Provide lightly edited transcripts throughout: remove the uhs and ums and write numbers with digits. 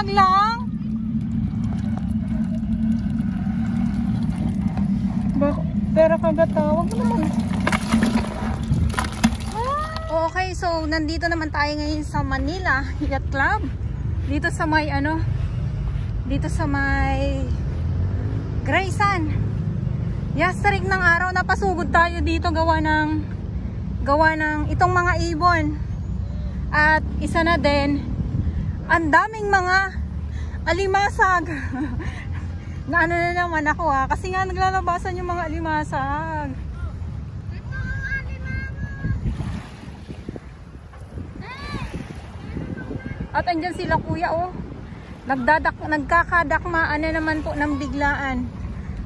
Alimasag lang. Pera kagatawag naman. Okay, so nandito naman tayo ngayon sa Manila Yacht Club. Dito sa may dito sa may Grayson. Yastarig ng araw, napasugod tayo dito gawa ng itong mga ibon. At isa na din, ang daming mga alimasag. Na ano na naman ako kasi nga naglalabasan yung mga alimasag. At andyan sila kuya nagkakadakmaan na naman po ng biglaan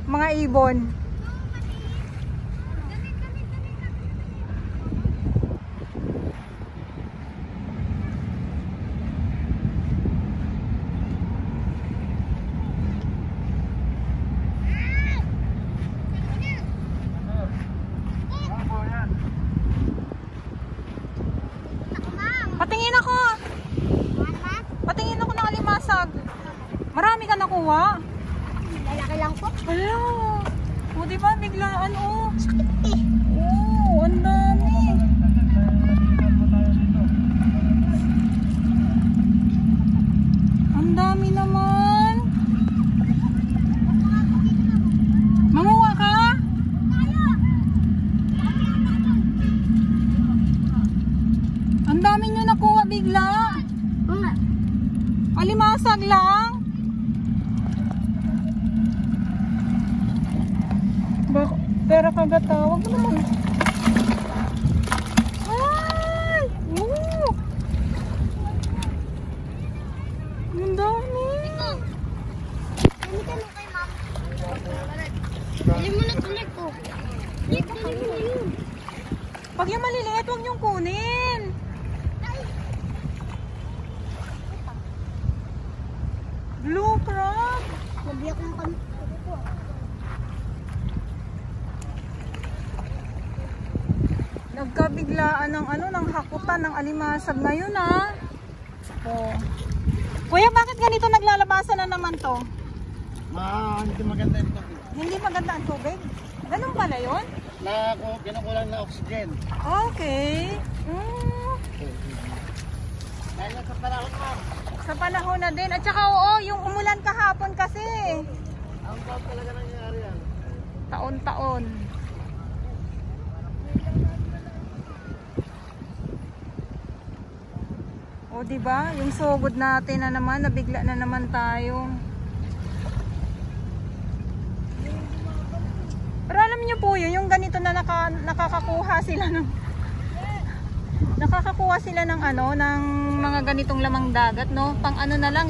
mga ibon. Patingin ako ng alimasag. Marami ka nakuha? Lalaki lang po. Hala. O diba biglaan Sakit eh. Oo, ang dami. Ang dami naman. Manguha ka? Ang dami nyo nakuha bigla. Alimasag lang. Pera kagatawag naman. Ay! Oo! Ang dami. Ano ka na kay ma'am? Dali mo na tuloy ko. Dali mo yun. Pag yung maliliit, huwag niyong kunin. Blue crab. Nabiyak lang kami. Nagkabiglaan ng ng hakutan ng alimasag ngayon Oh. Kuya, bakit ganito naglalabasan na naman to? Hindi maganda yung tubig. Hindi maganda ang tubig? Ganun pala yun? Kinukulang na oxygen. Okay. Dahil sa panahon ma'am. Sa panahon na din. At saka yung umulan kahapon kasi. Ang taon talaga nangyayari yan. Taon-taon. O diba? Yung sugod natin na naman, nabigla na naman tayo. Pero alam niyo po yun, yung ganito na nakakakuha sila ng ng mga ganitong lamang dagat, no? Pang na lang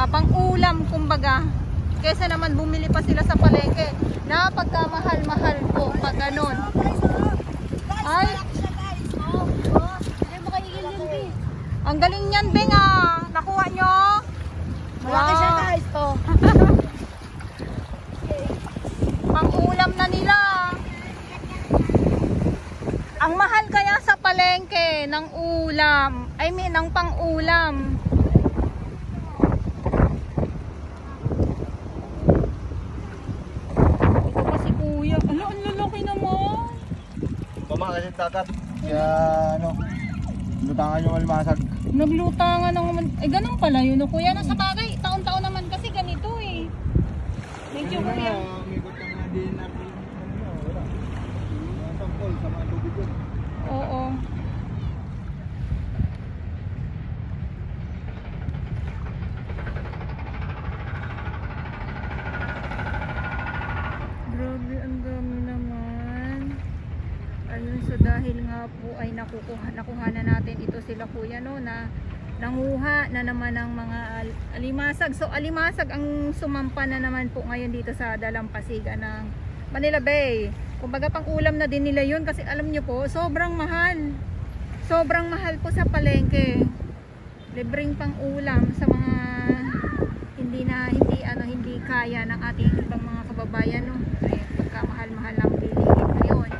pang ulam kumbaga. Kesa naman bumili pa sila sa palengke. Napagkamahal-mahal po pag ganun. Ay, ang galing niyan, Beng nakuha nyo? Malaki siya guys. Pang ulam na nila. Ang mahal kaya sa palengke ng ulam. Ng pang-ulam. Ito pa si kuya. Ang lalaki naman. Tumakas yung dagat. Kaya lutangan yung alimasag. Naglutangan naman. Ganun pala yun. Kuya, nasa bagay. Taon-taon naman kasi ganito Medyo kuya. Umikot ka nga din na wala. Ang tangkol sa mga tubig yun. Oo. Grabe, ang dami naman. Ayun, so dahil nga po ay nakuha na natin ito sila kuya na nanguha na naman ng mga alimasag. So alimasag ang sumampa na naman po ngayon dito sa dalampasigan ng Manila Bay. Kumbaga pang ulam na din nila yun kasi alam nyo po, sobrang mahal. Sobrang mahal po sa palengke. Libreng pang ulam sa mga hindi kaya ng ating ibang mga kababayan, no? Ay, pagkamahal-mahal lang bilihin ngayon.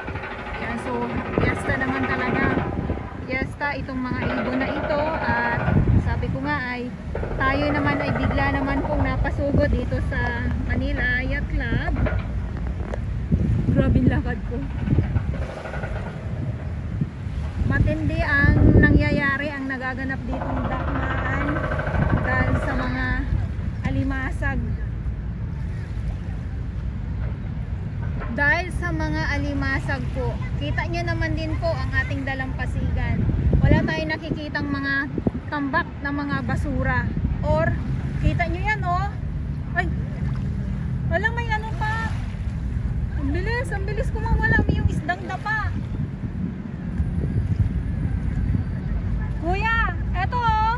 Ayan, so fiesta naman talaga. Fiesta itong mga ibon na ito at sabi ko nga ay tayo naman ay bigla naman pong napasugod dito sa Manila Yacht Club. Grabe ang lakad ko. Matindi ang nangyayari, ang nagaganap ditong dakmaan dahil sa mga alimasag. Dahil sa mga alimasag po. Kita nyo naman din po ang ating dalampasigan. Wala tayong nakikitang mga tambak na mga basura. Or, kita nyo yan oh. Ay, wala may ano pa. Ang bilis kumawala yung isdang dapa. Kuya, eto oh.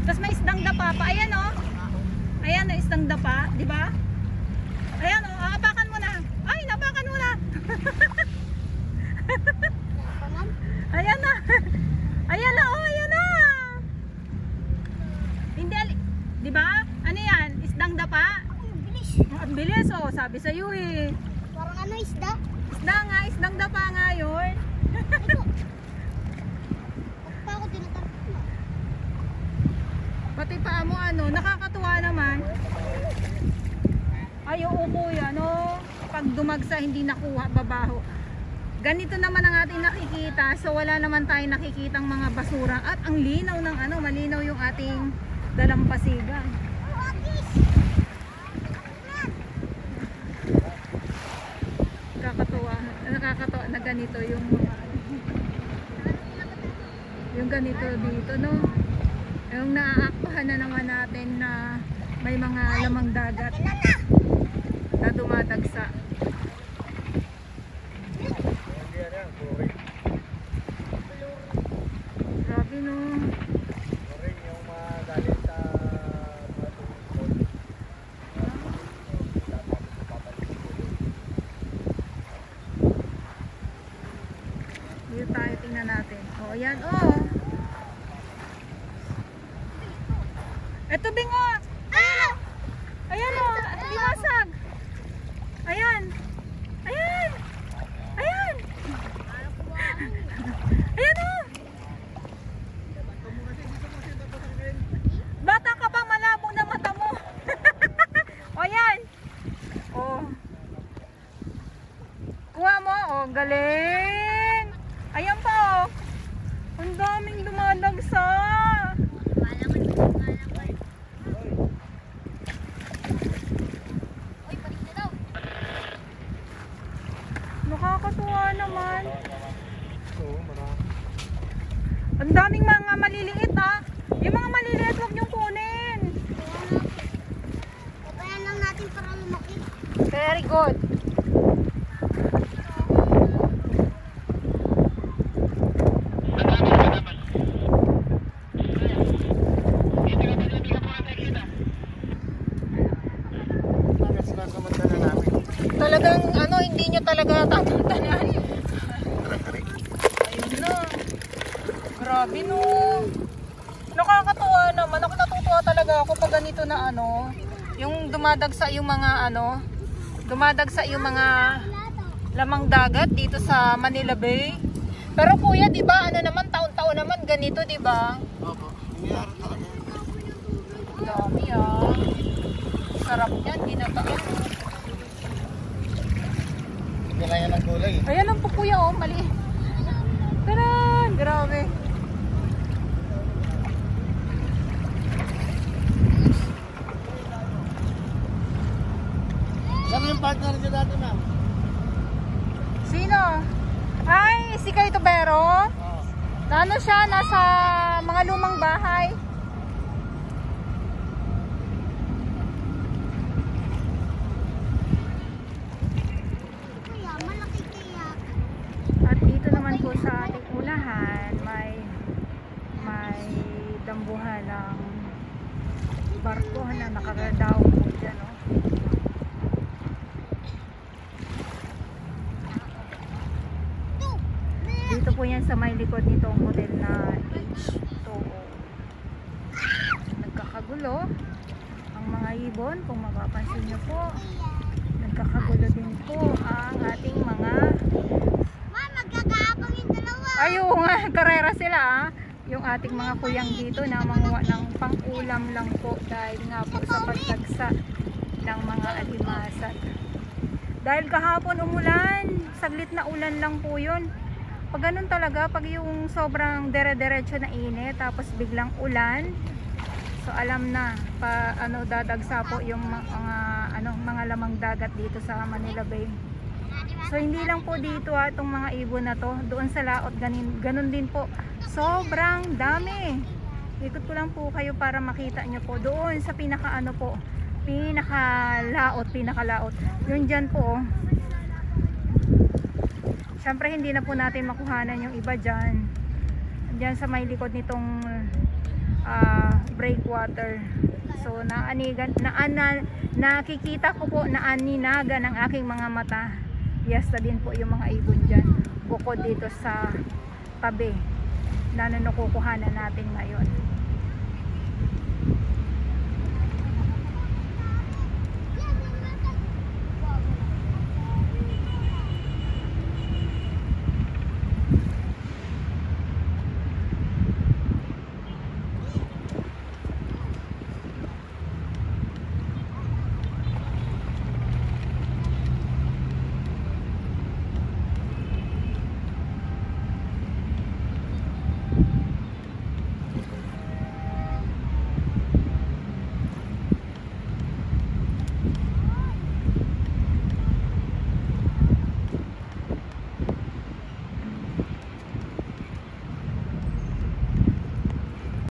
Tapos may isdang dapa pa. Ayan oh. Ayan oh, isdang dapa, di ba? Ayan oh, apakan mo na. Ay, napakan mo na. Ayan na. Ayan na oh, ayan na. Hindi, di ba? Ano yan? Isdang dapa? Bilis. Ang bilis oh, sabi sa iyo eh. Parang ano, isda? Isda nga, isdang dapa nga yun. Ito. Pa ako tinatarap mo. Pati pa mo ano, nakakatuwa naman. Ay, oo kuya, no? Pag dumagsa, hindi nakuha, babaho. Ganito naman ang ating nakikita. So, wala naman tayong nakikitang mga basura. At ang linaw ng ano, malinaw yung ating dalampasigan. Nakakatuwa na ganito yung ganito dito, no? Yung naaaktuhan na naman natin na may mga lamang dagat na dumadagsa. Grabe no. Yung mga galing sa Dito tayo, tingnan natin. O, ayan, o. Eto, bingo. Ayan, o. Ayan, o. Limasag. Ayan. Ayan. Ayan. Ayan, o. Bata ka pa, malabo na mata mo. O, ayan. O. Kuha mo. O, galing. Ayan pa oh. Ang daming dumadagsa. Nakakatuwa naman. Ang daming mga maliliit ah. Yung mga maliliit huwag niyong kunin. Papayan lang natin para lumaki. Very good. Talagang ano, hindi nyo talaga tatantanan. Ayun na. Grabe no. Nakakatuwa naman. Ako natutuwa talaga ako pag ganito na ano. Yung dumadagsa yung mga ano. Dumadagsa yung mga lamang dagat dito sa Manila Bay. Pero kuya, di ba ano naman, taon-taon naman ganito, di ba? Opo. Nangyari talaga. Dami ah. Sarap yan, ginataan. Kailangan ng kulay. Ayan lang po kuya oh, mali. Taran, grabe. Saan yung partner niyo dati, ma'am? Sino? Ay, si Kay Tubero. Ano siya, nasa mga lumang bahay. Kaya, malaki kaya. At dito naman po sa ating unahan, may dambuhan ng barko na nakagadaw po dyan, no? Dito po yan sa may likod nitong hotel na H2O. Nagkakagulo ang mga ibon, kung mapapansin nyo po. Nagkakagulo din po ang ating mga karera sila yung ating mga kuyang dito na manguha ng pang-ulam lang po dahil nga po sa pagtagsa ng mga alimasag. Dahil kahapon umulan, saglit na ulan lang po yun. Pag ganun talaga, pag yung sobrang dire-diretso na init tapos biglang ulan, so alam na dadagsa po yung mga lamang dagat dito sa Manila Bay. So hindi lang po dito itong mga ibon na to, doon sa laot ganun din po. Sobrang dami. Ikot ko lang po kayo para makita nyo po doon sa pinakalaot. Yun dyan po. Syempre hindi na po natin makuhanan yung iba dyan. Dyan sa may likod nitong breakwater. So nakikita ko po na aninaga ng aking mga mata. Yasta din po yung mga ibon dyan. Bukod dito sa tabi na nakukuhanan natin ngayon.